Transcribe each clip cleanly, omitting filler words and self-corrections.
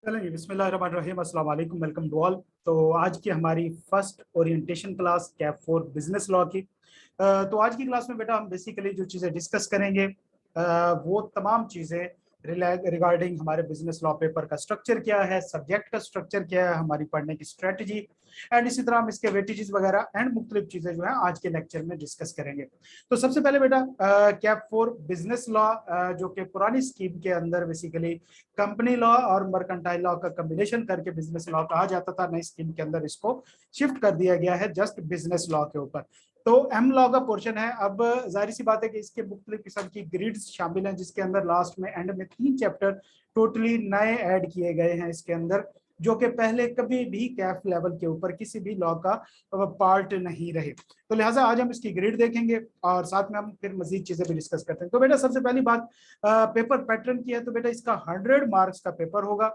चलेंगे। बिस्मिल्लाहिर्रहमानिर्रहीम, अस्सलाम वालेकुम, वेलकम टू ऑल। तो आज की हमारी first orientation class cap for business law की। तो आज की क्लास में बेटा हम बेसिकली जो चीज़ें डिस्कस करेंगे वो तमाम चीज़ें रिगार्डिंग हमारे बिजनेस लॉ पेपर का स्ट्रक्चर क्या है, सब्जेक्ट का स्ट्रक्चर क्या है, हमारी पढ़ने की स्ट्रेटजी एंड इसी तरह हम इसके वेटेजेस वगैरह एंड मुख्तलिफ चीज़ें जो है आज के लेक्चर में डिस्कस करेंगे। तो सबसे पहले बेटा कैप फॉर बिजनेस लॉ जो कि पुरानी स्कीम के अंदर बेसिकली कंपनी लॉ और मर्केंटाइल लॉ का कॉम्बिनेशन करके बिजनेस लॉ कहा जाता था, नई स्कीम के अंदर इसको शिफ्ट कर दिया गया है जस्ट बिजनेस लॉ के ऊपर। तो एम लॉ का पोर्शन है। अब जाहिर सी बात है कि इसके मुख्तलिफ किस्म की ग्रिड्स शामिल हैं, जिसके अंदर लास्ट में एंड में 3 चैप्टर टोटली नए ऐड किए गए हैं इसके अंदर, जो कि पहले कभी भी कैफ लेवल के ऊपर किसी भी लॉ का पार्ट नहीं रहे। तो लिहाजा आज हम इसकी ग्रिड देखेंगे और साथ में हम फिर मजीद चीजें भी डिस्कस करते हैं। तो बेटा सबसे पहली बात पेपर पैटर्न की है। तो बेटा इसका 100 मार्क्स का पेपर होगा,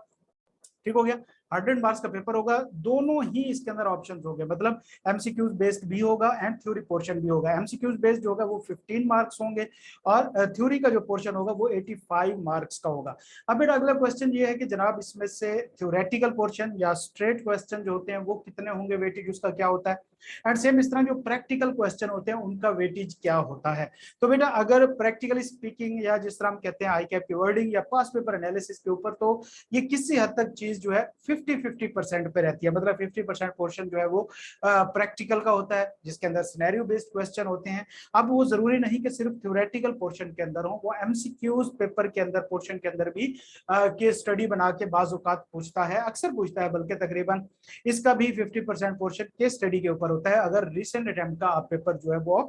ठीक हो गया। 100 मार्क्स का पेपर होगा, दोनों ही इसके अंदर ऑप्शंस होंगे, मतलब एमसीक्यूज बेस्ड भी होगा एंड थ्योरी पोर्शन भी होगा। एमसीक्यूज बेस्ड जो होगा वो 15 मार्क्स होंगे और थ्योरी का जो पोर्शन होगा वो 85 मार्क्स का होगा। अब बेटा अगला क्वेश्चन ये है कि जनाब इसमें से थ्योरेटिकल पोर्शन या स्ट्रेट क्वेश्चन जो होते हैं वो कितने होंगे, वेटेज उसका क्या होता है, एंड सेम इस तरह जो प्रैक्टिकल क्वेश्चन होते हैं उनका वेटेज क्या होता है। तो बेटा अगर प्रैक्टिकली स्पीकिंग या जिस तरह हम कहते हैं आई कैप की वर्डिंग या पास पेपर एनालिसिस के ऊपर, तो ये किसी हद तक चीज जो है 50-50% पे रहती है। मतलब 50% पोर्शन जो है वो प्रैक्टिकल का होता है, जिसके अंदर सिनेरियो बेस्ड क्वेश्चन होते हैं। अब वो जरूरी नहीं कि सिर्फ थ्योरेटिकल पोर्शन के अंदर हो, वो एमसीक्यूज पेपर के अंदर पोर्शन के अंदर भी केस स्टडी बना के बाज़ औक़ात पूछता है, अक्सर पूछता है, बल्कि तकरीबन इसका भी 50% पोर्शन केस स्टडी के ऊपर होता है। अगर रिसेंट अटेम्प्ट का आप पेपर जो है वो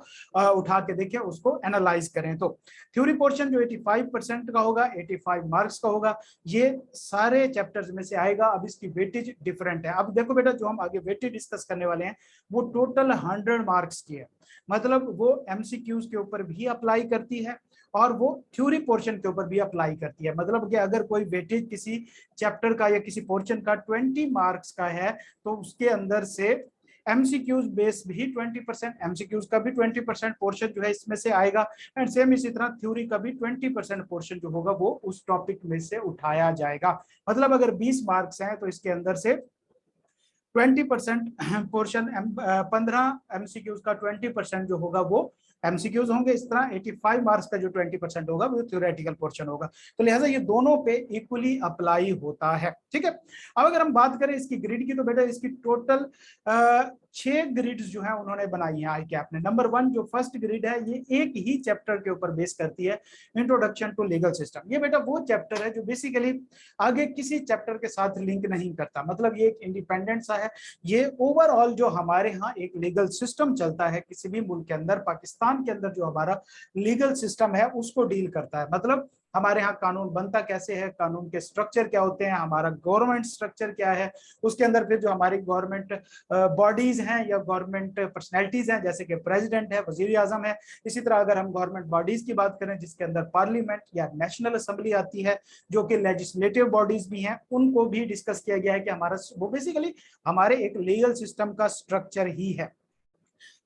उठा के देखें, उसको एनालाइज करें, तो थ्योरी पोर्शन जो 85% का होगा, 85 मार्क्स का होगा, ये सारे चैप्टर्स में से आएगा। अब इसकी वेटेज डिफरेंट है। अब देखो बेटा जो हम आगे वेटेज डिस्कस करने वाले हैं वो टोटल 100 मार्क्स की है, मतलब वो एमसीक्यूज के ऊपर भी अप्लाई करती है और वो थ्योरी पोर्शन के ऊपर भी अप्लाई करती है। मतलब कि अगर कोई वेटेज किसी चैप्टर का या किसी पोर्शन का 20 मार्क्स का है, तो उसके अंदर से एमसीक्यूज बेस भी 20%, एमसीक्यूज का भी 20% पोर्शन जो है इसमें से आएगा, एंड सेम इसी तरह थ्योरी का भी 20% पोर्शन जो होगा वो उस टॉपिक में से उठाया जाएगा। मतलब अगर 20 मार्क्स हैं तो इसके अंदर से 20% पोर्शन 15 एमसीक्यूज का 20% जो होगा वो एमसीक्यूज होंगे। इस तरह 85 मार्क्स का जो 20% होगा वो थ्योरेटिकल पोर्शन होगा। तो लिहाजा ये दोनों पे इक्वली अप्लाई होता है, ठीक है। अब अगर हम बात करें इसकी ग्रिड की, तो बेटा इसकी टोटल 6 ग्रिड्स जो है उन्होंने बनाई है आई कैप ने। नंबर 1 जो फर्स्ट ग्रिड है ये एक ही चैप्टर के ऊपर बेस करती है, इंट्रोडक्शन टू लीगल सिस्टम। ये बेटा वो चैप्टर है जो बेसिकली आगे किसी चैप्टर के साथ लिंक नहीं करता, मतलब ये एक इंडिपेंडेंट सा है। ये ओवरऑल जो हमारे यहाँ एक लीगल सिस्टम चलता है किसी भी मुल्क के अंदर, पाकिस्तान के अंदर जो हमारा लीगल सिस्टम है उसको डील करता है। मतलब हमारे यहाँ कानून बनता कैसे है, कानून के स्ट्रक्चर क्या होते हैं, हमारा गवर्नमेंट स्ट्रक्चर क्या है, उसके अंदर फिर जो हमारी गवर्नमेंट बॉडीज हैं या गवर्नमेंट पर्सनैलिटीज हैं, जैसे कि प्रेसिडेंट है, वजीर आजम है। इसी तरह अगर हम गवर्नमेंट बॉडीज की बात करें जिसके अंदर पार्लियामेंट या नेशनल असेंबली आती है, जो कि लेजिस्लेटिव बॉडीज भी हैं, उनको भी डिस्कस किया गया है कि हमारा वो बेसिकली हमारे एक लीगल सिस्टम का स्ट्रक्चर ही है।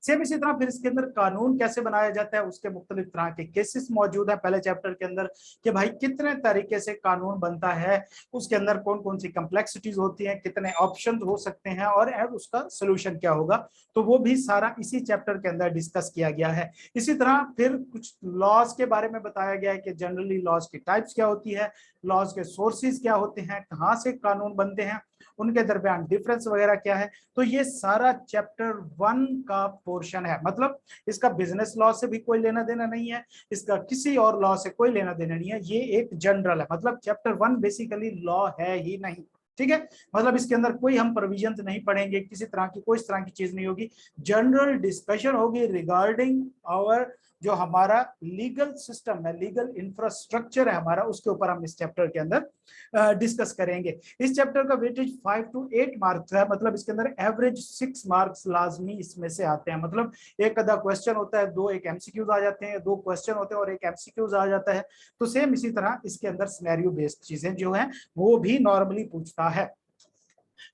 सेम इसी तरह फिर इसके अंदर कानून कैसे बनाया जाता है, उसके मुख्तलिफ तरह के केसेस मौजूद है पहले चैप्टर के अंदर, कि भाई कितने तरीके से कानून बनता है, उसके अंदर कौन कौन सी कम्प्लेक्सिटीज होती हैं, कितने ऑप्शन हो सकते हैं और उसका सोल्यूशन क्या होगा। तो वो भी सारा इसी चैप्टर के अंदर डिस्कस किया गया है। इसी तरह फिर कुछ लॉज के बारे में बताया गया है कि जनरली लॉज की टाइप्स क्या होती है, लॉज के सोर्सेज क्या होते हैं, कहाँ से कानून बनते हैं, उनके दरमियान डिफरेंस वगैरह क्या है। तो ये सारा चैप्टर 1 का पोर्शन है। मतलब इसका बिजनेस लॉ से भी कोई लेना देना नहीं है, इसका किसी और लॉ से कोई लेना देना नहीं है, ये एक जनरल है। मतलब चैप्टर 1 बेसिकली लॉ है ही नहीं, ठीक है। मतलब इसके अंदर कोई हम प्रोविजंस नहीं पढ़ेंगे, किसी तरह की कोई इस तरह की चीज नहीं होगी, जनरल डिस्कशन होगी रिगार्डिंग आवर जो हमारा लीगल सिस्टम है, लीगल इंफ्रास्ट्रक्चर है हमारा, उसके ऊपर हम इस चैप्टर के अंदर डिस्कस करेंगे। इस चैप्टर का वेटेज 5 to 8 मार्क्स है। मतलब इसके अंदर एवरेज 6 मार्क्स लाजमी इसमें से आते हैं। मतलब एक आधा क्वेश्चन होता है, दो एक एमसीक्यूज आ जाते हैं, दो क्वेश्चन होते हैं और एक एमसीक्यूज आ जाता है। तो सेम इसी तरह इसके अंदर सिनेरियो बेस्ड चीजें जो है वो भी नॉर्मली पूछता है।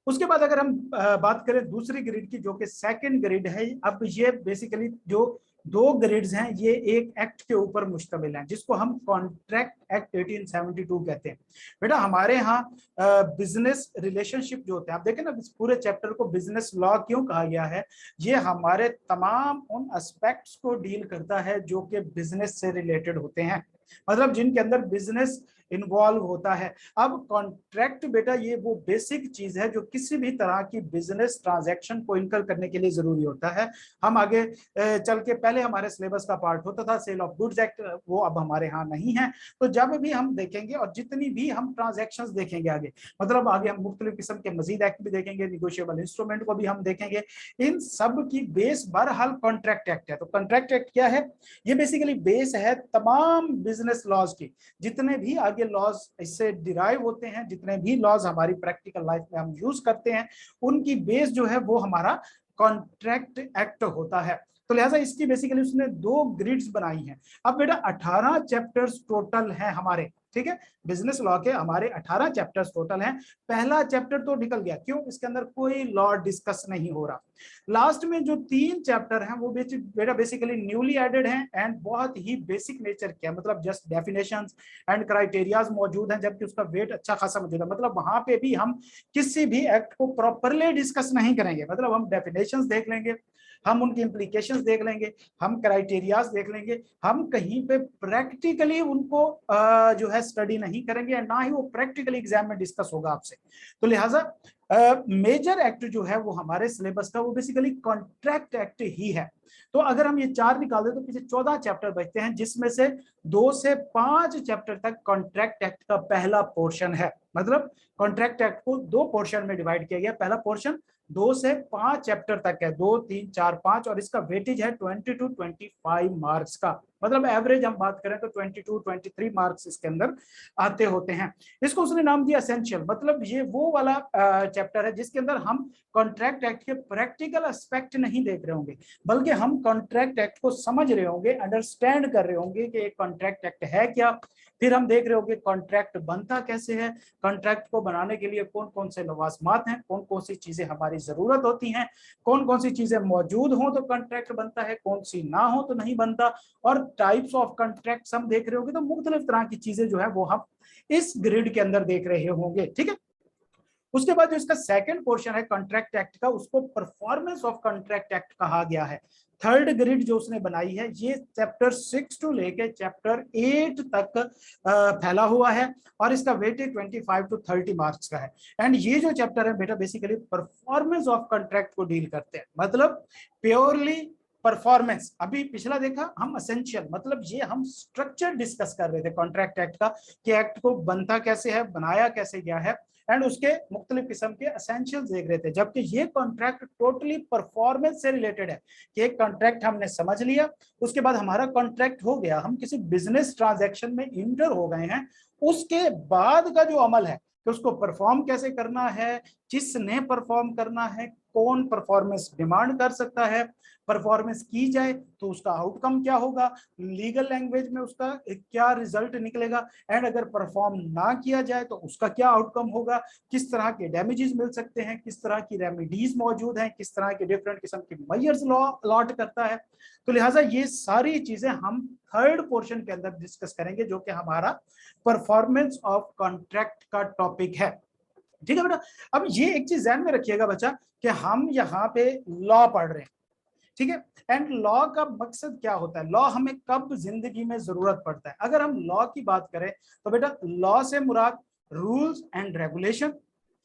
उसके बाद अगर हम बात करें दूसरी ग्रिड की, जो कि सेकंड ग्रिड है, अब ये बेसिकली जो दो ग्रिड्स हैं, ये एक एक्ट के ऊपर मुश्तमिल हैं जिसको हम कॉन्ट्रैक्ट एक्ट 1872 कहते हैं। बेटा हमारे यहाँ बिजनेस रिलेशनशिप जो होते हैं, आप देखें ना इस पूरे चैप्टर को बिजनेस लॉ क्यों कहा गया है, ये हमारे तमाम उन एस्पेक्ट्स को डील करता है जो कि बिजनेस से रिलेटेड होते हैं, मतलब जिनके अंदर बिजनेस इन्वॉल्व होता है। अब कॉन्ट्रैक्ट बेटा ये वो बेसिक चीज है जो किसी भी तरह की बिजनेस ट्रांजैक्शन को इनकर करने के लिए जरूरी होता है। हम आगे चल के, पहले हमारे सिलेबस का पार्ट होता था सेल ऑफ गुड्स एक्ट, वो अब हमारे यहाँ नहीं है। तो जब भी हम देखेंगे और जितनी भी हम ट्रांजैक्शंस देखेंगे आगे, मतलब आगे हम मुख्तलिफ किस्म के मजीद एक्ट भी देखेंगे, निगोशिएबल इंस्ट्रूमेंट को भी हम देखेंगे, इन सब की बेस बहरहाल कॉन्ट्रैक्ट एक्ट है। तो कॉन्ट्रैक्ट एक्ट क्या है, ये बेसिकली बेस है तमाम बिजनेस लॉज की, जितने भी आगे लॉज इससे डिराइव होते हैं, जितने भी लॉज हमारी प्रैक्टिकल लाइफ में हम यूज करते हैं, उनकी बेस जो है वो हमारा कॉन्ट्रैक्ट एक्ट होता है। तो लिहाजा इसकी बेसिकली उसने दो ग्रिड्स बनाई हैं। अब बेटा 18 चैप्टर्स टोटल हैं हमारे, ठीक है, बिजनेस लॉ के हमारे 18 चैप्टर्स टोटल हैं। पहला चैप्टर तो निकल गया, क्यों, इसके अंदर कोई लॉ डिस्कस नहीं हो रहा। लास्ट में जो 3 चैप्टर हैं वो बेटा बेसिकली न्यूली एडेड हैं एंड बहुत ही बेसिक नेचर के, मतलब जस्ट डेफिनेशंस एंड क्राइटेरियाज मौजूद हैं, जबकि उसका वेट अच्छा खासा मौजूद है। मतलब वहां पे भी हम किसी भी एक्ट को प्रॉपरली डिस्कस नहीं करेंगे, मतलब हम डेफिनेशंस देख लेंगे, हम उनकी इंप्लीकेशंस देख लेंगे, हम क्राइटेरियाज देख लेंगे, हम कहीं पे प्रैक्टिकली उनको जो है स्टडी नहीं करेंगे, ना ही वो प्रैक्टिकली एग्जाम में डिस्कस होगा आपसे। तो लिहाजा मेजर एक्ट जो है वो हमारे सिलेबस का वो बेसिकली कॉन्ट्रैक्ट एक्ट ही है। तो अगर हम ये 4 निकाल दे तो पीछे 14 चैप्टर बचते हैं, जिसमें से 2 से 5 चैप्टर तक कॉन्ट्रैक्ट एक्ट का पहला पोर्शन है। मतलब कॉन्ट्रैक्ट एक्ट को 2 पोर्शन में डिवाइड किया गया। पहला पोर्शन 2 से 5 चैप्टर तक है, 2, 3, 4, 5, और इसका वेटेज है 20 to 25 मार्क्स का। मतलब एवरेज हम बात करें तो 22, 23 मार्क्स इसके अंदर आते होते हैं। इसको उसने नाम दिया एसेंशियल, मतलब ये वो वाला चैप्टर है जिसके अंदर हम कॉन्ट्रैक्ट एक्ट के प्रैक्टिकल एस्पेक्ट नहीं देख रहे होंगे, बल्कि हम कॉन्ट्रैक्ट एक्ट को समझ रहे होंगे, अंडरस्टैंड कर रहे होंगे कि एक कॉन्ट्रैक्ट एक्ट है क्या। फिर हम देख रहे होंगे कॉन्ट्रैक्ट बनता कैसे है, कॉन्ट्रैक्ट को बनाने के लिए कौन कौन से लवाजमात हैं, कौन कौन सी चीजें हमारी जरूरत होती हैं, कौन कौन सी चीजें मौजूद हो तो कॉन्ट्रैक्ट बनता है, कौन सी ना हो तो नहीं बनता, और टाइप्स ऑफ कॉन्ट्रैक्ट्स हम देख रहे होंगे। तो मुख्तलिफ तरह की चीजें जो है वो हम इस ग्रिड के अंदर देख रहे होंगे, ठीक है। उसके बाद जो इसका सेकंड पोर्शन है कॉन्ट्रैक्ट एक्ट का, उसको परफॉर्मेंस ऑफ कॉन्ट्रैक्ट एक्ट कहा गया है। थर्ड ग्रिड जो उसने बनाई है ये चैप्टर 6 टू लेके चैप्टर 8 तक फैला हुआ है, और इसका वेटेज 25 to 30 मार्क्स का है। एंड ये जो चैप्टर है बेटा बेसिकली परफॉर्मेंस ऑफ कॉन्ट्रैक्ट को डील करते हैं, मतलब प्योरली परफॉर्मेंस। अभी पिछला देखा हम एसेंशियल, मतलब ये हम स्ट्रक्चर डिस्कस कर रहे थे कॉन्ट्रैक्ट एक्ट का, कि एक्ट को बनता कैसे है, बनाया कैसे गया है, एंड उसके मुख्तलिफ किस्म के एसेंशियल्स देख रहे थे। जबकि ये कॉन्ट्रैक्ट टोटली परफॉर्मेंस से रिलेटेड है, कि एक कॉन्ट्रैक्ट हमने समझ लिया, उसके बाद हमारा कॉन्ट्रैक्ट हो गया, हम किसी बिजनेस ट्रांजैक्शन में इंटर हो गए हैं, उसके बाद का जो अमल है कि उसको परफॉर्म कैसे करना है, किसने परफॉर्म करना है, कौन परफॉर्मेंस डिमांड कर सकता है, परफॉर्मेंस की जाए तो उसका आउटकम क्या होगा, लीगल लैंग्वेज में उसका क्या रिजल्ट निकलेगा, एंड अगर परफॉर्म ना किया जाए तो उसका क्या आउटकम होगा, किस तरह के डैमेजेस मिल सकते हैं, किस तरह की रेमेडीज मौजूद हैं, किस तरह के डिफरेंट किस्म के मेजर्स लॉ अलॉट करता है। तो लिहाजा ये सारी चीजें हम थर्ड पोर्शन के अंदर डिस्कस करेंगे, जो कि हमारा परफॉर्मेंस ऑफ कॉन्ट्रैक्ट का टॉपिक है, ठीक है बेटा। अब ये एक चीज ध्यान में रखिएगा बच्चा, कि हम यहाँ पे लॉ पढ़ रहे हैं, ठीक है, एंड लॉ का मकसद क्या होता है, लॉ हमें कब जिंदगी में जरूरत पड़ता है। अगर हम लॉ की बात करें तो बेटा लॉ से मुराद रूल्स एंड रेगुलेशन।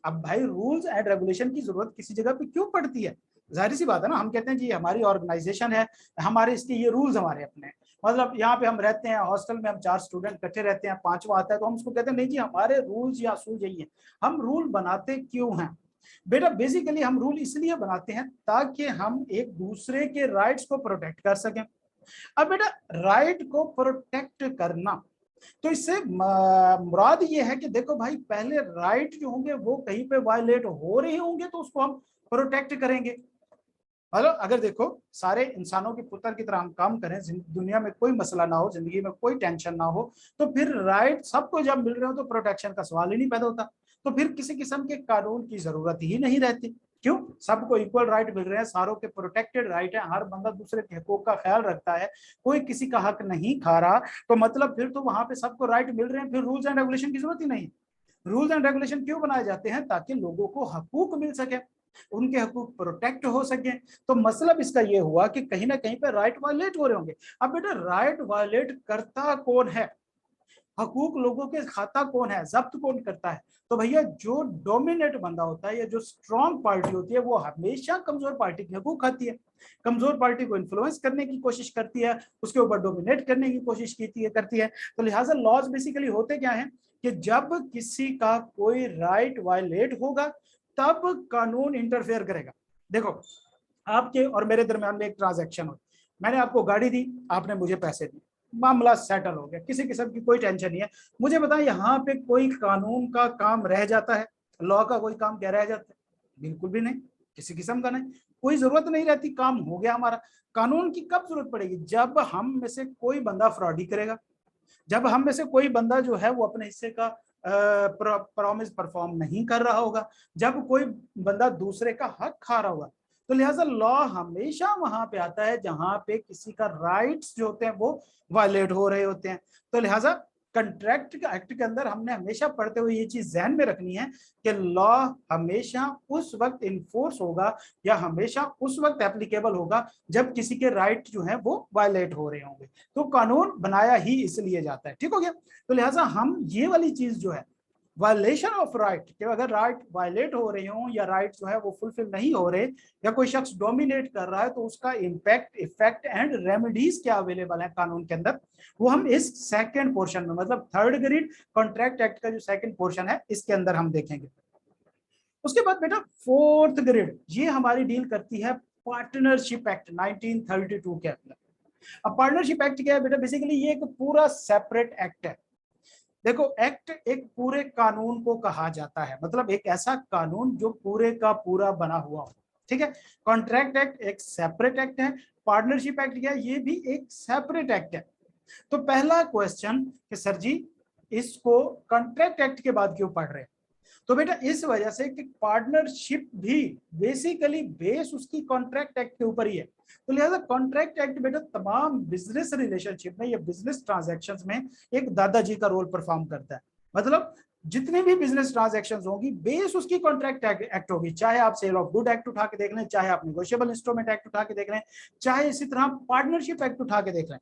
अब भाई रूल्स एंड रेगुलेशन की जरूरत किसी जगह पे क्यों पड़ती है, जाहिर सी बात है ना, हम कहते हैं जी हमारी ऑर्गेनाइजेशन है, हमारे इसके ये रूल्स हमारे अपने हैं। मतलब यहाँ पे हम रहते हैं हॉस्टल में, हम 4 स्टूडेंट इकट्ठे रहते हैं, 5वां आता है तो हम उसको कहते हैं नहीं जी हमारे रूल्स या असूल यही है। हम रूल बनाते क्यों हैं बेटा, बेसिकली हम रूल इसलिए बनाते हैं ताकि हम एक दूसरे के राइट्स को प्रोटेक्ट कर सकें। अब बेटा राइट को प्रोटेक्ट करना, तो इससे मुराद ये है कि देखो भाई पहले राइट जो होंगे वो कहीं पे वायलेट हो रहे होंगे तो उसको हम प्रोटेक्ट करेंगे। मतलब अगर देखो सारे इंसानों के पुत्र की तरह हम काम करें, दुनिया में कोई मसला ना हो, जिंदगी में कोई टेंशन ना हो, तो फिर राइट सबको जब मिल रहे हो तो प्रोटेक्शन का सवाल ही नहीं पैदा होता, तो फिर किसी किस्म के कानून की जरूरत ही नहीं रहती। क्यों? सबको इक्वल राइट मिल रहे हैं, सारों के प्रोटेक्टेड राइट है, हर बंदा दूसरे के हकूक का ख्याल रखता है, कोई किसी का हक नहीं खा रहा, तो मतलब फिर तो वहां पे सबको राइट मिल रहे हैं, फिर रूल्स एंड रेगुलेशन की जरूरत ही नहीं। रूल्स एंड रेगुलेशन क्यों बनाए जाते हैं? ताकि लोगों को हकूक मिल सके, उनके हकूक प्रोटेक्ट हो सके। तो मतलब इसका ये हुआ कि कहीं ना कहीं पे राइट वायलेट हो रहे होंगे। अब बेटा राइट वायलेट करता कौन है? हकूक लोगों के खाता कौन है, जब्त कौन करता है? तो भैया जो डोमिनेट बंदा होता है या जो स्ट्रॉन्ग पार्टी होती है वो हमेशा कमजोर पार्टी के हकूक खाती है, कमजोर पार्टी को इन्फ्लुएंस करने की कोशिश करती है, उसके ऊपर डोमिनेट करने की कोशिश करती है। तो लिहाजा लॉज बेसिकली होते क्या है कि जब किसी का कोई राइट वायलेट होगा तब कानून इंटरफेयर करेगा। देखो आपके और मेरे दरमियान में एक ट्रांजैक्शन हो, मैंने आपको गाड़ी दी, आपने मुझे पैसे दिए, मामला सेटल हो गया, किसी किस्म की कोई टेंशन नहीं है। मुझे बताएं यहाँ पे कोई कानून का काम रह जाता है, लॉ का कोई काम क्या रह जाता है? बिल्कुल भी नहीं, किसी किस्म का नहीं, कोई जरूरत नहीं रहती, काम हो गया हमारा। कानून की कब जरूरत पड़ेगी? जब हम में से कोई बंदा फ्रॉडी करेगा, जब हम में से कोई बंदा जो है वो अपने हिस्से का प्रॉमिस परफॉर्म नहीं कर रहा होगा, जब कोई बंदा दूसरे का हक खा रहा होगा। तो लिहाजा लॉ हमेशा वहां पे आता है जहां पे किसी का राइट्स जो होते हैं वो वायलेट हो रहे होते हैं। तो लिहाजा कंट्रैक्ट एक्ट के अंदर हमने हमेशा पढ़ते हुए ये चीज ध्यान में रखनी है कि लॉ हमेशा उस वक्त इन्फोर्स होगा या हमेशा उस वक्त एप्लीकेबल होगा जब किसी के राइट जो है वो वायलेट हो रहे होंगे। तो कानून बनाया ही इसलिए जाता है, ठीक हो गया। तो लिहाजा हम ये वाली चीज जो है वायलेशन ऑफ राइट, कि अगर राइट वायलेट हो रहे हो या राइट जो है वो फुलफिल नहीं हो रहे या कोई शख्स डोमिनेट कर रहा है, तो उसका इम्पैक्ट, इफेक्ट एंड रेमेडीज क्या अवेलेबल है कानून के अंदर, वो हम इस सेकंड पोर्शन में, मतलब थर्ड ग्रेड कॉन्ट्रैक्ट एक्ट का जो सेकंड पोर्शन है इसके अंदर हम देखेंगे। उसके बाद बेटा फोर्थ ग्रेड ये हमारी डील करती है पार्टनरशिप एक्ट 1932 के अंदर। अब पार्टनरशिप एक्ट क्या है बेटा? बेसिकली ये एक पूरा सेपरेट एक्ट है। देखो एक्ट एक पूरे कानून को कहा जाता है, मतलब एक ऐसा कानून जो पूरे का पूरा बना हुआ हो, ठीक है। कॉन्ट्रैक्ट एक्ट एक सेपरेट एक्ट है, पार्टनरशिप एक्ट क्या है? ये भी एक सेपरेट एक्ट है। तो पहला क्वेश्चन कि सर जी इसको कॉन्ट्रैक्ट एक्ट के बाद क्यों पढ़ रहे हैं? तो बेटा इस वजह से कि पार्टनरशिप भी बेसिकली बेस उसकी कॉन्ट्रैक्ट एक्ट के ऊपर ही है। तो लिहाजा कॉन्ट्रैक्ट एक्ट बेटा तमाम बिजनेस रिलेशनशिप में या बिजनेस ट्रांजैक्शंस में एक दादाजी का रोल परफॉर्म करता है। मतलब जितने भी बिजनेस ट्रांजैक्शंस होंगी बेस उसकी कॉन्ट्रैक्ट एक्ट होगी, चाहे आप सेल ऑफ गुड एक्ट उठा के देख लें, चाहे आप नेगोशिएबल इंस्ट्रूमेंट एक्ट उठा के देख लें, चाहे इसी तरह पार्टनरशिप एक्ट उठा के देख लें,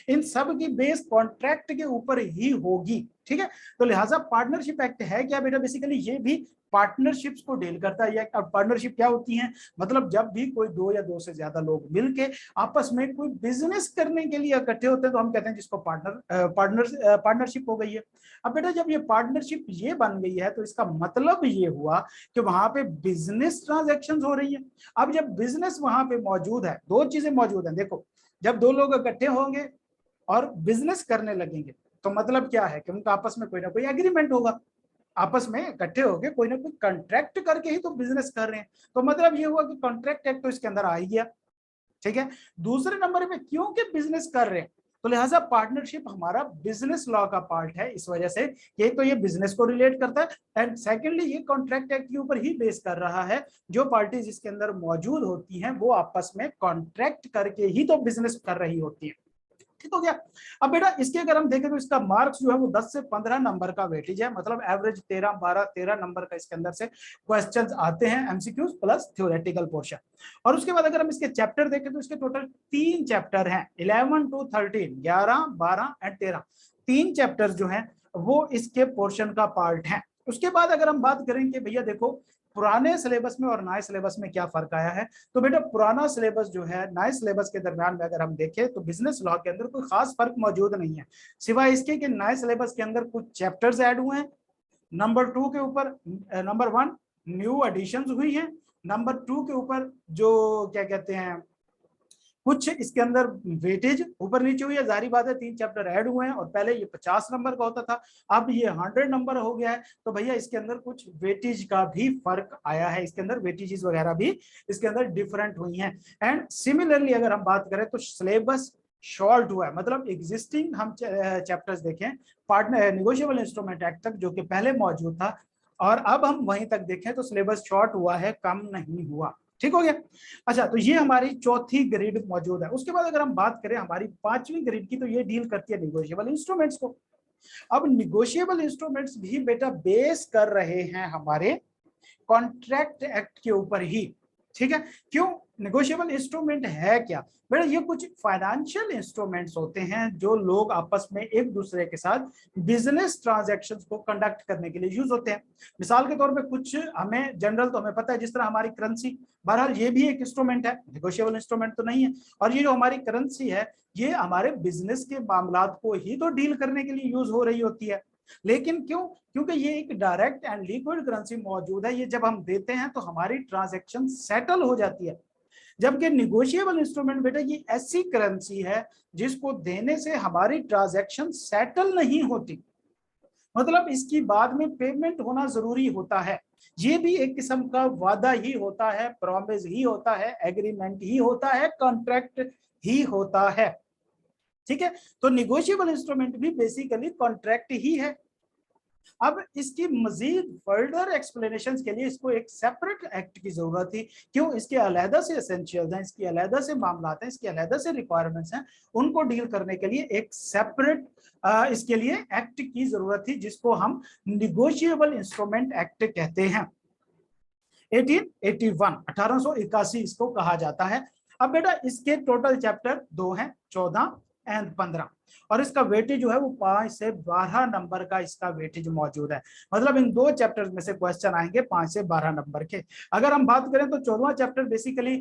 इन सब की बेस कॉन्ट्रैक्ट के ऊपर ही होगी, ठीक है। तो लिहाजा पार्टनरशिप एक्ट है क्या बेटा? बेसिकली ये भी पार्टनरशिप्स को डील करता है। अब पार्टनरशिप क्या होती है? मतलब जब भी कोई दो या दो से ज्यादा लोग मिलके आपस में कोई बिजनेस करने के लिए इकट्ठे होते हैं तो हम कहते हैं जिसको पार्टनरशिप हो गई है। अब बेटा जब ये पार्टनरशिप ये बन गई है तो इसका मतलब ये हुआ कि वहां पे बिजनेस ट्रांजैक्शंस हो रही है। अब जब बिजनेस वहां पे मौजूद है, दो चीजें मौजूद हैं। देखो जब दो लोग इकट्ठे होंगे और बिजनेस करने लगेंगे तो मतलब क्या है कि उनका आपस में कोई ना कोई एग्रीमेंट होगा, आपस में इकट्ठे होके कोई ना कोई कॉन्ट्रैक्ट करके ही तो बिजनेस कर रहे हैं। तो मतलब ये हुआ कि कॉन्ट्रैक्ट एक्ट तो इसके अंदर आ ही गया, ठीक है। दूसरे नंबर पे क्योंकि बिजनेस कर रहे हैं तो लिहाजा पार्टनरशिप हमारा बिजनेस लॉ का पार्ट है, इस वजह से कि तो ये बिजनेस को रिलेट करता है एंड सेकेंडली ये कॉन्ट्रैक्ट एक्ट के ऊपर ही बेस कर रहा है। जो पार्टीज इसके अंदर मौजूद होती हैं वो आपस में कॉन्ट्रैक्ट करके ही तो बिजनेस कर रही होती है, ठीक हो गया। अब बेटा इसके अगर हम देखें तो इसका मार्क्स जो है वो 10 से 15 नंबर का वेटेज है, मतलब एवरेज 13 नंबर का इसके अंदर से क्वेश्चंस आते हैं, एमसीक्यूज प्लस थ्योरेटिकल पोर्शन। और उसके बाद अगर हम इसके चैप्टर देखें तो इसके टोटल 3 चैप्टर हैं, 11 to 13, 11, 12 एंड 13, 3 चैप्टर जो हैं वो इसके पोर्शन का पार्ट है। उसके बाद अगर हम बात करें कि भैया देखो पुराने सिलेबस में और नए सिलेबस में क्या फर्क आया है, तो बेटा पुराना सिलेबस जो है नए सिलेबस के दरमियान में अगर हम देखें तो बिजनेस लॉ के अंदर कोई खास फर्क मौजूद नहीं है, सिवाय इसके कि नए सिलेबस के अंदर कुछ चैप्टर्स ऐड हुए हैं। नंबर 2 के ऊपर नंबर 1 न्यू एडिशंस हुई हैं, नंबर 2 के ऊपर जो क्या कहते हैं कुछ इसके अंदर वेटेज ऊपर नीचे हुई है, जारी बात है 3 चैप्टर ऐड हुए हैं और पहले ये 50 नंबर का होता था, अब ये 100 नंबर हो गया है। तो भैया इसके अंदर कुछ वेटेज का भी फर्क आया है, इसके अंदर वेटेजेस वगैरह भी इसके अंदर डिफरेंट हुई हैं। एंड सिमिलरली अगर हम बात करें तो सिलेबस शॉर्ट हुआ है, मतलब एग्जिस्टिंग हम चैप्टर्स देखें पार्टनर नेगोशिएबल इंस्ट्रूमेंट एक्ट तक जो कि पहले मौजूद था और अब हम वहीं तक देखें तो सिलेबस शॉर्ट हुआ है, कम नहीं हुआ। ठीक हो गया। अच्छा, तो ये हमारी चौथी ग्रिड मौजूद है। उसके बाद अगर हम बात करें हमारी पांचवी ग्रिड की, तो ये डील करती है निगोशिएबल इंस्ट्रूमेंट्स को। अब निगोशिएबल इंस्ट्रूमेंट्स भी बेटा बेस कर रहे हैं हमारे कॉन्ट्रैक्ट एक्ट के ऊपर ही। ठीक है, क्यों? नेगोशिएबल इंस्ट्रूमेंट है क्या बेटा? ये कुछ फाइनेंशियल इंस्ट्रूमेंट्स होते हैं जो लोग आपस में एक दूसरे के साथ बिजनेस ट्रांजैक्शंस को कंडक्ट करने के लिए यूज होते हैं। मिसाल के तौर पे कुछ हमें जनरल तो हमें पता है, जिस तरह हमारी करेंसी, बहरहाल ये भी एक इंस्ट्रूमेंट है, नेगोशिएबल इंस्ट्रूमेंट तो नहीं है। और ये जो हमारी करेंसी है, ये हमारे बिजनेस के मामलात को ही तो डील करने के लिए यूज हो रही होती है। लेकिन क्यों? क्योंकि ये एक डायरेक्ट एंड लिक्विड करेंसी मौजूद है। ये जब हम देते हैं तो हमारी ट्रांजैक्शन सेटल हो जाती है। जबकि निगोशिएबल इंस्ट्रूमेंट बेटा ये ऐसी करेंसी है जिसको देने से हमारी ट्रांजैक्शन सेटल नहीं होती, मतलब इसकी बाद में पेमेंट होना जरूरी होता है। ये भी एक किस्म का वादा ही होता है, प्रॉमिस ही होता है, एग्रीमेंट ही होता है, कॉन्ट्रैक्ट ही होता है। ठीक है, तो निगोशिएबल इंस्ट्रूमेंट भी बेसिकली कॉन्ट्रैक्ट ही है। अब इसकी मजीद फर्दर एक्सप्लेनेशन के लिए इसको एक सेपरेट एक्ट की जरूरत थी। क्यों? इसके अलहदा से एसेंशियल्स हैं, इसकी अलहदा से मामलात हैं, इसकी अलहदा से रिक्वायरमेंट्स हैं, उनको डील करने के लिए एक सेपरेट इसके लिए एक्ट की जरूरत थी, जिसको हम निगोशिएबल इंस्ट्रूमेंट एक्ट कहते हैं। 1881 इसको कहा जाता है। अब बेटा इसके टोटल चैप्टर 2 हैं, 14 एंड 15, और इसका वेटेज जो है वो 5 से 12 नंबर का इसका वेटेज मौजूद है। मतलब इन दो चैप्टर्स में से क्वेश्चन आएंगे 5 से 12 नंबर के। अगर हम बात करें तो 14वां chapter basically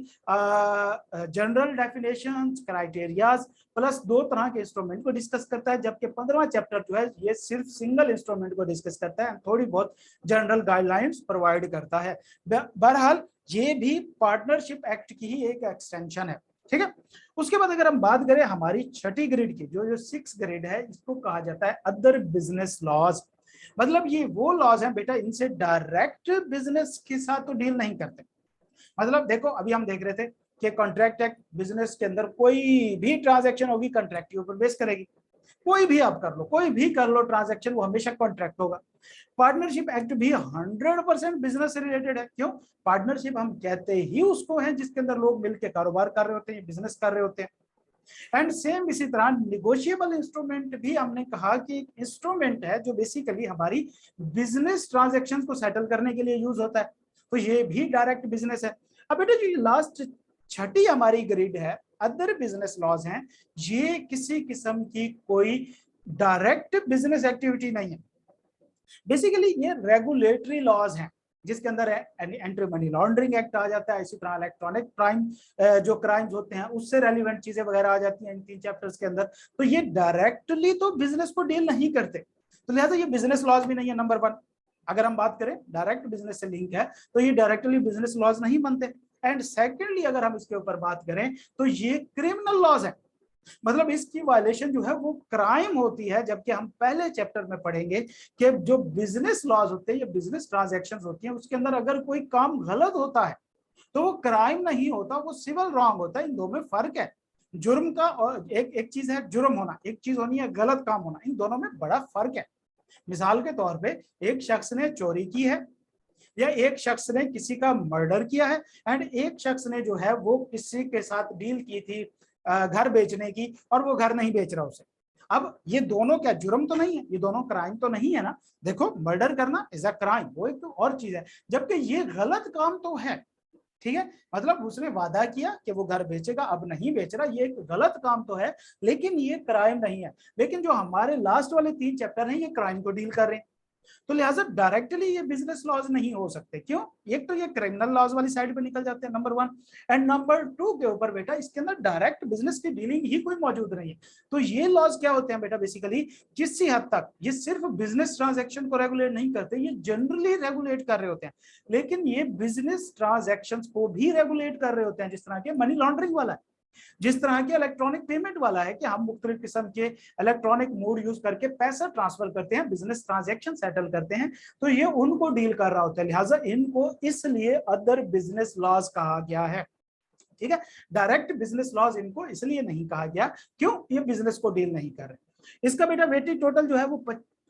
general definitions, criterias plus 2 तरह के इंस्ट्रूमेंट को डिस्कस करता है, जबकि 15वां चैप्टर जो है ये सिर्फ सिंगल इंस्ट्रूमेंट को डिस्कस करता है, थोड़ी बहुत जनरल गाइडलाइंस प्रोवाइड करता है। बहरहाल ये भी पार्टनरशिप एक्ट की ही एक एक्सटेंशन है। ठीक है, उसके बाद अगर हम बात करें हमारी छठी ग्रेड की, जो 6 ग्रेड है, इसको कहा जाता है अदर बिजनेस लॉज। मतलब ये वो लॉज हैं बेटा, इनसे डायरेक्ट बिजनेस के साथ तो डील नहीं करते। मतलब देखो, अभी हम देख रहे थे कि कॉन्ट्रैक्ट एक्ट बिजनेस के अंदर कोई भी ट्रांजैक्शन होगी कॉन्ट्रैक्ट के ऊपर बेस करेगी। कोई भी आप कर लो, कोई भी कर लो ट्रांजैक्शन, वो हमेशा कॉन्ट्रैक्ट होगा। पार्टनरशिप एक्ट भी 100% बिजनेस से रिलेटेड है। क्यों? पार्टनरशिप हम कहते ही उसको है जिसके अंदर लोग मिलकर कारोबार कर रहे होते हैं, बिजनेस कर रहे होते हैं। एंड सेम इसी तरह निगोशिएबल इंस्ट्रूमेंट भी हमने कहा कि एक इंस्ट्रूमेंट है जो बेसिकली हमारी बिजनेस ट्रांजैक्शन को सेटल करने के लिए यूज होता है, तो ये भी डायरेक्ट बिजनेस है। अब बेटा जो लास्ट छठी हमारी ग्रेड है, अदर बिजनेस लॉज हैं, ये किसी किस्म की कोई डायरेक्ट बिजनेस एक्टिविटी नहीं है। बेसिकली ये रेगुलेटरी लॉज हैं, जिसके अंदर एंटी मनी लॉन्ड्रिंग एक्ट आ जाता है, इसी तरह इलेक्ट्रॉनिक क्राइम जो क्राइम्स होते हैं उससे रेलिवेंट चीजें वगैरह आ जाती हैं इन 3 चैप्टर्स के अंदर। तो ये डायरेक्टली तो बिजनेस को डील नहीं करते, तो लिहाजा ये बिजनेस लॉज भी नहीं है। नंबर 1, अगर हम बात करें डायरेक्ट बिजनेस से लिंक है तो ये डायरेक्टली बिजनेस लॉज नहीं बनते। एंड सेकेंडली अगर हम इसके ऊपर बात करें तो ये क्रिमिनल लॉज है, मतलब इसकी वायलेशन जो है वो क्राइम होती है। जबकि हम पहले चैप्टर में पढ़ेंगे कि जो बिजनेस लॉज होते हैं या बिजनेस ट्रांजैक्शंस होती हैं, उसके अंदर अगर कोई काम गलत होता है तो वो क्राइम नहीं होता, वो सिविल रॉन्ग होता है। इन दो में फर्क है। जुर्म का और एक चीज है जुर्म होना, एक चीज होनी है गलत काम होना, इन दोनों में बड़ा फर्क है। मिसाल के तौर पे एक शख्स ने चोरी की है, या एक शख्स ने किसी का मर्डर किया है, एंड एक शख्स ने जो है वो किसी के साथ डील की थी घर बेचने की, और वो घर नहीं बेच रहा उसे। अब ये दोनों क्या जुर्म तो नहीं है, ये दोनों क्राइम तो नहीं है ना। देखो, मर्डर करना इज अ क्राइम, वो एक तो और चीज है, जबकि ये गलत काम तो है। ठीक है, मतलब उसने वादा किया कि वो घर बेचेगा, अब नहीं बेच रहा, ये एक गलत काम तो है, लेकिन ये क्राइम नहीं है। लेकिन जो हमारे लास्ट वाले 3 चैप्टर हैं ये क्राइम को डील कर रहे हैं, तो लिहाजा डायरेक्टली ये बिजनेस लॉज नहीं हो सकते। क्यों? एक तो ये क्रिमिनल लॉज वाली साइड पे निकल जाते हैं, नंबर 1, एंड नंबर 2 के ऊपर बेटा इसके अंदर डायरेक्ट बिजनेस की डीलिंग ही कोई मौजूद नहीं है। तो ये लॉज क्या होते हैं बेटा? बेसिकली किसी हद तक ये सिर्फ बिजनेस ट्रांजैक्शन को रेगुलेट नहीं करते, ये जनरली रेगुलेट कर रहे होते हैं, लेकिन ये बिजनेस ट्रांजैक्शंस को भी रेगुलेट कर रहे होते हैं, जिस तरह के मनी लॉन्ड्रिंग वाला है, जिस तरह के इलेक्ट्रॉनिक पेमेंट वाला है कि हम मुख्तलिफ किस्म के इलेक्ट्रॉनिक मोड यूज करके पैसा ट्रांसफर करते हैं, बिजनेस ट्रांजैक्शन सेटल करते हैं, तो ये उनको डील कर रहा होता है। लिहाजा इनको इसलिए अदर बिजनेस लॉज कहा गया है। ठीक है, डायरेक्ट बिजनेस लॉज इनको इसलिए नहीं कहा गया, क्यों? ये बिजनेस को डील नहीं कर रहे। इसका बेटा वेटेज टोटल जो है वो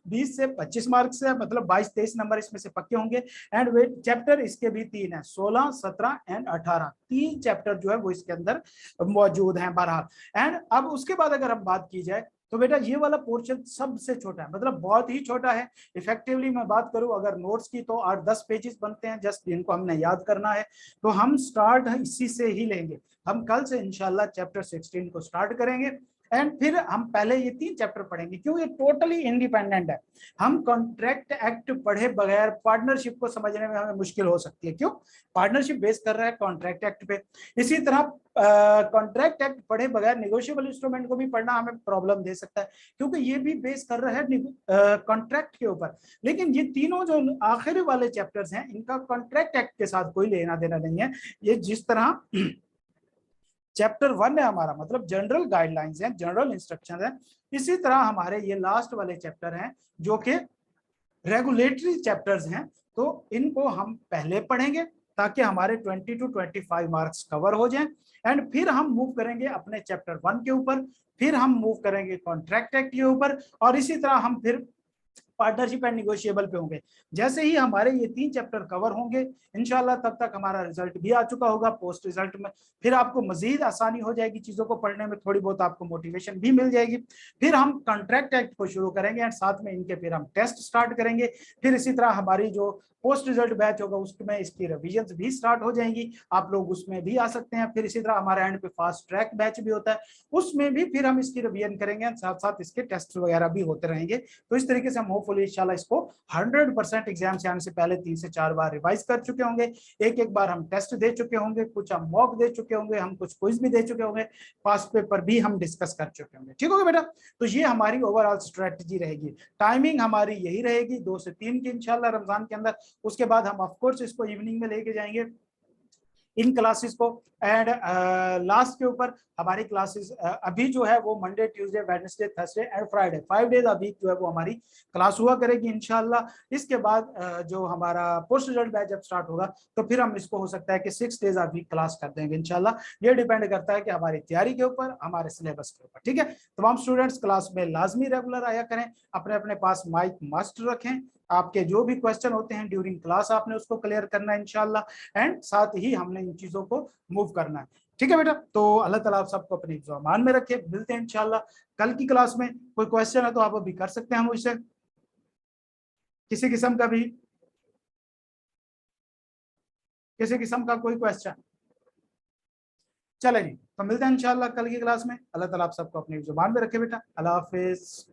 20 से 25 मार्क्स है, मतलब 22-23 नंबर इसमें से पक्के होंगे। एंड वे चैप्टर इसके भी 3 है, 16, 17 एंड 18, 3 चैप्टर जो है वो इसके अंदर मौजूद हैं बहरहाल। एंड अब उसके बाद अगर हम बात की जाए तो बेटा ये वाला पोर्शन सबसे छोटा है, मतलब बहुत ही छोटा है। इफेक्टिवली मैं बात करूं अगर नोट्स की तो 8-10 पेजेस बनते हैं, जस्ट इनको हमने याद करना है। तो हम स्टार्ट इसी से ही लेंगे, हम कल से इंशाल्लाह चैप्टर 16 को स्टार्ट करेंगे। एंड फिर हम पहले ये 3 चैप्टर पढ़ेंगे, क्यों ये टोटली इंडिपेंडेंट है। हम कॉन्ट्रैक्ट एक्ट पढ़े बगैर पार्टनरशिप को समझने में हमें मुश्किल हो सकती है, क्यों, पार्टनरशिप बेस कर रहा है कॉन्ट्रैक्ट एक्ट पे। इसी तरह कॉन्ट्रैक्ट एक्ट पढ़े बगैर निगोशिएबल इंस्ट्रूमेंट को भी पढ़ना हमें प्रॉब्लम दे सकता है, क्योंकि ये भी बेस कर रहा है कॉन्ट्रैक्ट के ऊपर। लेकिन ये तीनों जो आखिरी वाले चैप्टर्स हैं इनका कॉन्ट्रैक्ट एक्ट के साथ कोई लेना देना नहीं है। ये जिस तरह चैप्टर 1 है हमारा, मतलब जनरल गाइडलाइंस है, जनरल इंस्ट्रक्शन है, इसी तरह हमारे ये लास्ट वाले चैप्टर हैं जो कि रेगुलेटरी चैप्टर्स हैं। तो इनको हम पहले पढ़ेंगे ताकि हमारे 20 to 25 मार्क्स कवर हो जाएं। एंड फिर हम मूव करेंगे अपने चैप्टर 1 के ऊपर, फिर हम मूव करेंगे कॉन्ट्रैक्ट एक्ट के ऊपर, और इसी तरह हम फिर पार्टनरशिप एंड निगोशिएबल पे होंगे। जैसे ही हमारे ये 3 चैप्टर कवर होंगे इंशाल्लाह तब तक हमारा रिजल्ट भी आ चुका होगा पोस्ट रिजल्ट में। फिर आपको मजीद आसानी हो जाएगी चीजों को पढ़ने में, थोड़ी बहुत आपको मोटिवेशन भी मिल जाएगी। फिर हम कॉन्ट्रैक्ट एक्ट को शुरू करेंगे एंड साथ में इनके फिर हम टेस्ट स्टार्ट करेंगे। फिर इसी तरह हमारी जो पोस्ट रिजल्ट बैच होगा उसमें इसकी रिविजन भी स्टार्ट हो जाएंगी, आप लोग उसमें भी आ सकते हैं। फिर इसी तरह हमारे एंड पे फास्ट ट्रैक बैच भी होता है, उसमें भी फिर हम इसकी रिवीजन करेंगे, साथ साथ इसके टेस्ट वगैरह भी होते रहेंगे। तो इस तरीके से हम होपफुली इंशाल्लाह इसको 100% एग्जाम से आने से पहले 3 से 4 बार रिवाइज कर चुके होंगे, एक एक बार हम टेस्ट दे चुके होंगे, कुछ हम मॉक दे चुके होंगे, हम कुछ क्विज भी दे चुके होंगे, पास्ट पेपर भी हम डिस्कस कर चुके होंगे। ठीक होगा बेटा, तो ये हमारी ओवरऑल स्ट्रेटजी रहेगी। टाइमिंग हमारी यही रहेगी 2 से 3 की इंशाल्लाह रमजान के अंदर। उसके बाद हम ऑफ कोर्स इसको इवनिंग में लेके जाएंगे इन क्लासेस को। एंड लास्ट के ऊपर हमारी क्लासेस अभी जो है वो Monday, Tuesday, Wednesday, Thursday and Friday 5 days अभी जो है वो हमारी क्लास हुआ करेगी इंशाल्लाह। इसके बाद जो हमारा पोस्ट रिजल्ट बैच जब स्टार्ट होगा तो फिर हम इसको हो सकता है कि 6 डेज अभी क्लास कर देंगे इंशाल्लाह। ये डिपेंड करता है कि हमारी तैयारी के ऊपर, हमारे सिलेबस के ऊपर। ठीक है, तमाम स्टूडेंट्स क्लास में लाजमी रेगुलर आया करें, अपने अपने पास माइक मस्ट रखें, आपके जो भी क्वेश्चन होते हैं ड्यूरिंग क्लास आपने उसको क्लियर करना है इंशाल्लाह। एंड साथ ही हमने इन चीजों को मूव करना है। ठीक है बेटा, तो अल्लाह ताला आप सबको अपने ईमान में रखे। मिलते हैं इंशाल्लाह कल की क्लास में। कोई क्वेश्चन है तो आप अभी कर सकते हैं मुझसे, किसी किस्म का भी, किसी किस्म का कोई क्वेश्चन। चले जी, तो मिलते हैं इंशाल्लाह कल की क्लास में। अल्लाह ताला आप सबको अपनी जुबान में रखे बेटा। अल्लाह हाफिज।